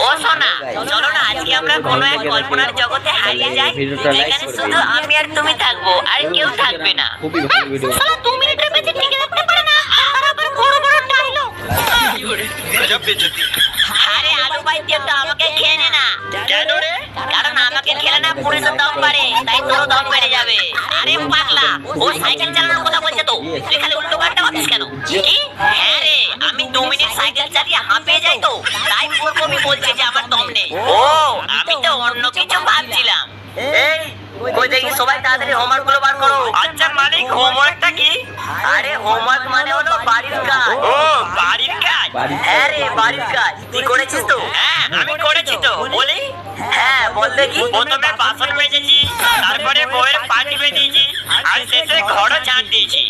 ও সোনা, চলো না আজকে আমরা কোনো এক কল্পনার জগতে হারিয়ে যাই, যেখানে শুধু আমি আর তুমি থাকবো, আর কেউ থাকবে না। খুবই ভালো ভিডিও। শালা 2 মিনিটের বেশি টিকে রাখতে পারে না, আর আবার বড় বড় ডায়লগ। আরে আলু ভাই, তুই তো আমাকে খেয়ে নে না। কেন রে? কারণ আমাকে খেলে না পুরো তো দম পারে, তাই তোর দম বেড়ে যাবে। আরে পাগলা, ও সাইকেল চালানোর কথা বলছে তো, তুই খালি উল্টো পাল্টা বলিস কেন? কি? হ্যাঁ রে, আমি 2 মিনিট সাইকেল চালিয়ে হাঁপিয়ে যাই তো, তাই পুরোপুরি বলছে যে আমার দম নেই। ও, আমি তো অন্য কিছু ভাবছিলাম। এই কই দেখি সবাই তাড়াতাড়ি হোমওয়ার্ক গুলো বার করো। আচ্ছা মালিক, হোমওয়ার্কটা কি? আরে হোমওয়ার্ক মানে হলো বাড়ির কাজ। ও বাড়ির কাজ? হ্যাঁ রে, বাড়ির কাজ। তুই করেছিস তো? হ্যাঁ আমি করেছি তো। বলি? হ্যাঁ বল দেখি। প্রথমে বাসন মেজেছি, তারপরে বউয়ের পা টিপে দিয়েছি, আর শেষে ঘরও ঝাঁট দিয়েছি।